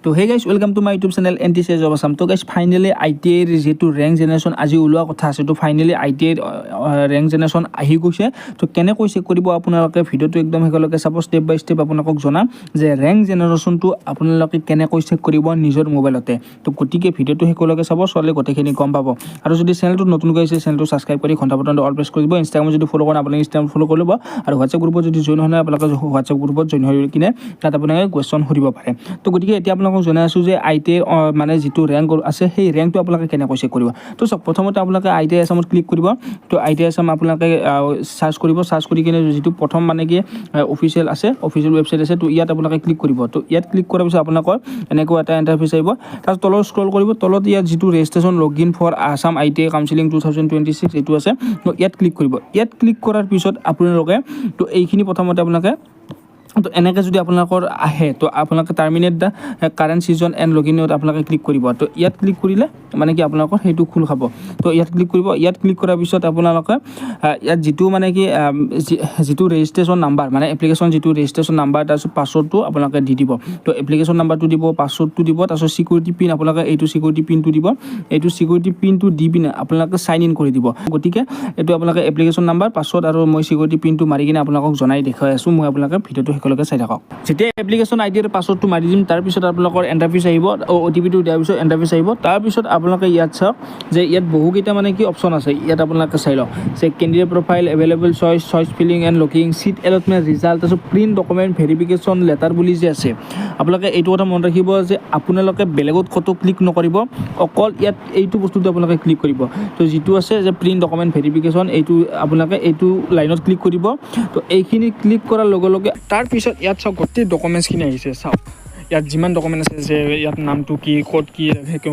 তো hey guys welcome to my YouTube channel NTCS of Assam। তো guys finally ITI যেহেতু rank generation আজি ওলোৱা কথা আছে, তো ফাইনেলি ITI ৰেংক জেনেৰেশ্যন আহি গৈছে। তো কেনেকৈ চেক কৰিব আপোনালোকে ভিডিঅ'টো একদম শেষলৈকে চাব, ষ্টেপ বাই ষ্টেপ আপোনালোকক জনাম যে ৰেংক জেনেৰেশ্যনটো আপোনালোকে কেনেকৈ চেক কৰিব নিজৰ মোবাইলতে। তো গতিকে ভিডিঅ'টো শেষলৈকে চাব, চলে গোটেইখিনি গম পাব। আৰু যদি চেনেলটো নতুনকৈ আছে চেনেলটো ছাবস্ক্ৰাইব কৰি ঘণ্টা বটনটো অল প্ৰেছ কৰি দিব। ইনষ্টাগ্ৰামত যদি ফ'ল' কৰে আপুনি ইনষ্টাগ্ৰাম ফ'ল' কৰি ল'ব, আৰু হোৱাটছএপ গ্ৰুপত যদি জইন হয় আপোনালোকে হোৱাটছএপ গ্ৰুপত জইন হৈ কিনে তাত আপোনালোকে কুৱেশ্যন সুধিব পাৰে। তো গতিকে এতিয়া আপোনালোকক জনাই আছোঁ যে ITI মানে যিটো ৰেংক আছে সেই ৰেংকটো আপোনালোকে কেনেকৈ চেক কৰিব। তো চাওক, প্ৰথমতে আপোনালোকে ITI আসামত ক্লিক কৰিব। তো ITI আসাম আপোনালোকে চাৰ্চ কৰিব, চাৰ্চ কৰি কিনে যিটো প্ৰথম মানে কি অফিচিয়েল আছে, অফিচিয়েল ৱেবছাইট আছে, তো ইয়াত আপোনালোকে ক্লিক কৰিব। তো ইয়াত ক্লিক কৰাৰ পিছত আপোনালোকৰ এনেকুৱা এটা ইণ্টাৰফেচ আহিব। তাৰ তলত স্ক্ৰল কৰিব, তলত ইয়াত যিটো registration login for Assam ITI counselling 2026 এইটো আছে, তো ইয়াত ক্লিক কৰিব। ইয়াত ক্লিক কৰাৰ পিছত আপোনালোকে তো এইখিনি প্ৰথমতে আপোনালোকে তো এনেকৈ যদি আপোনালোকৰ আহে তো আপোনালোকে terminate the current season and লগইনত আপোনালোকে ক্লিক কৰিব। তো ইয়াত ক্লিক কৰিলে মানে কি আপোনালোকৰ সেইটো খোল খাব। তো ইয়াত ক্লিক কৰিব। ইয়াত ক্লিক কৰাৰ পিছত আপোনালোকে ইয়াত যিটো মানে কি যিটো ৰেজিষ্ট্ৰেশ্যন নাম্বাৰ মানে এপ্লিকেশ্যন যিটো ৰেজিষ্ট্ৰেশ্যন নাম্বাৰ তাৰপিছত পাছৱৰ্ডটো আপোনালোকে দি দিব। তো এপ্লিকেশ্যন নাম্বাৰটো দিব, পাছৱৰ্ডটো দিব, তাৰপিছত চিকিউৰিটি পিন আপোনালোকে এইটো চিকিউৰিটি পিনটো দিব। এইটো চিকিউৰিটি পিনটো দি পিনে আপোনালোকে চাইন ইন কৰি দিব। গতিকে এইটো আপোনালোকে এপ্লিকেশ্যন নাম্বাৰ, পাছৱৰ্ড আৰু মই চিকিউৰিটি পিনটো মাৰি কিনে আপোনালোকক জনাই দেখুৱাই আছোঁ। মই আপোনালোকে ভিডিঅ'টো শেষলৈকে চাই থাকক। যেতিয়া এপ্লিকেশ্যন ITI পাছৱৰ্ডটো মাৰি দিম তাৰপিছত আপোনালোকৰ এণ্টাৰফেচ আহিব, OTPটো দিয়াৰ পিছত এণ্টাৰফেচ আহিব। তাৰপিছত আপোনালোকে ইয়াত চাওক যে ইয়াত বহুকেইটা মানে কি অপশ্যন আছে। ইয়াত আপোনালোকে চাই লওক যে candidate profile, available choice filling and locking, seat allotment, result, তাৰপিছত প্ৰিণ্ট ডকুমেণ্ট, ভেৰিফিকেশ্যন লেটাৰ বুলি যে আছে। আপোনালোকে এইটো কথা মনত ৰাখিব যে আপোনালোকে বেলেগত ক'তো ক্লিক নকৰিব, অকল ইয়াত এইটো বস্তুটো আপোনালোকে ক্লিক কৰিব। তো যিটো আছে যে প্ৰিণ্ট ডকুমেণ্ট ভেৰিফিকেশ্যন, এইটো আপোনালোকে এইটো লাইনত ক্লিক কৰিব। তো এইখিনি ক্লিক কৰাৰ লগে লগে তাৰপিছত ইয়াত চাওক গোটেই ডকুমেণ্টছখিনি আহিছে। চাওক ইয়াত যিমান ডকুমেণ্ট আছে, যে ইয়াত নামটো কি, ক'ত কি,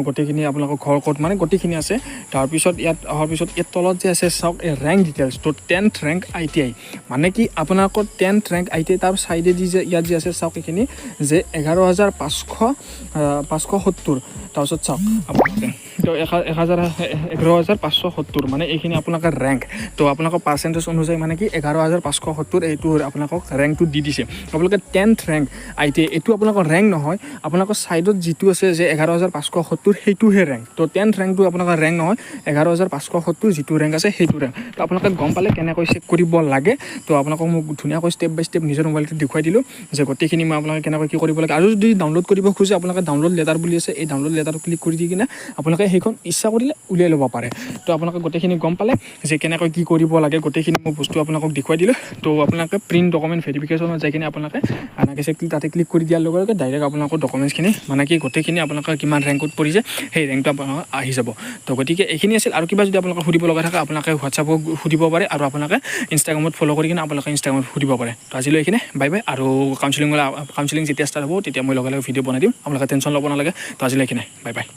গোটেইখিনি আপোনালোকৰ ঘৰ ক'ত মানে গোটেইখিনি আছে। তাৰপিছত ইয়াত অহাৰ পিছত ইয়াত তলত যে আছে চাওক এই ৰেংক ডিটেইলছ। তো 10th ৰেংক ITI মানে কি আপোনালোকৰ 10th ৰেংক ITI তাৰ চাইডেদি যে ইয়াত যে আছে চাওক এইখিনি যে 11,570। তাৰপিছত চাওক আপোনালোকে তো 11,570 মানে এইখিনি আপোনালোকৰ ৰেংক। তো আপোনালোকৰ পাৰ্চেণ্টেজ অনুযায়ী মানে কি 11,570 এইটো আপোনালোকক ৰেংকটো দি দিছে। আপোনালোকে 10th ৰেংক ITI এইটো আপোনালোকৰ ৰেংক নহয়, আপোনালোকৰ ছাইডত যিটো আছে যে 11,570 সেইটোহে ৰেংক। তো 10th ৰেংকটো আপোনালোকৰ ৰেংক নহয়, 11,570 যিটো ৰেংক আছে সেইটো ৰেংক। তো আপোনালোকে গম পালে কেনেকৈ চেক কৰিব লাগে। তো আপোনালোকক মোক ধুনীয়াকৈ ষ্টেপ বাই ষ্টেপ নিজৰ মোবাইলটো দেখুৱাই দিলোঁ যে গোটেইখিনি মই আপোনালোকে কেনেকৈ কি কৰিব লাগে। আৰু যদি ডাউনলোড কৰিব খোজে আপোনালোকে ডাউনলোড লেটাৰ বুলি আছে, এই ডাউনলোড লেটাৰটো ক্লিক কৰি দি কিনে আপোনালোকে সেইখন ইচ্ছা কৰিলে উলিয়াই ল'ব পাৰে। তো আপোনালোকে গোটেইখিনি গম পালে যে কেনেকৈ কি কৰিব লাগে, গোটেইখিনি মই বস্তু আপোনালোকক দেখুৱাই দিলোঁ। তো আপোনালোকে প্ৰিণ্ট ডকুমেণ্ট ভেৰিফিকেশ্যনত যাই কিনে আপোনালোকে এনেকৈ তাতে ক্লিক কৰি দিয়াৰ লগে লগে ডাইৰেক্ট আপোনালোকৰ ডকুমেণ্টছখিনি মানে কি গোটেইখিনি আপোনালোকৰ কিমান ৰেংকত পৰিছে সেই ৰেংকটো আপোনালোকৰ আহি যাব। তো গতিকে এইখিনি আছিল। আৰু কিবা যদি আপোনালোকে সুধিব লগা থাকে আপোনালোকে হোৱাটছআপত সুধিব পাৰে, আৰু আপোনালোকে ইনষ্টাগ্ৰামত ফ'ল' কৰি কিনে আপোনালোকে ইনষ্টাগ্ৰামত সুধিব পাৰে। তো আজিলৈ এইখিনি, বাই বাই। আৰু কাউন্সিলিং যেতিয়া ষ্টাৰ্ট হ'ব তেতিয়া মই লগে লগে ভিডিঅ' বনাই দিম, আপোনালোকে টেনশ্যন ল'ব নালাগে। তো আজিলৈ এইখিনি, বাই বাই।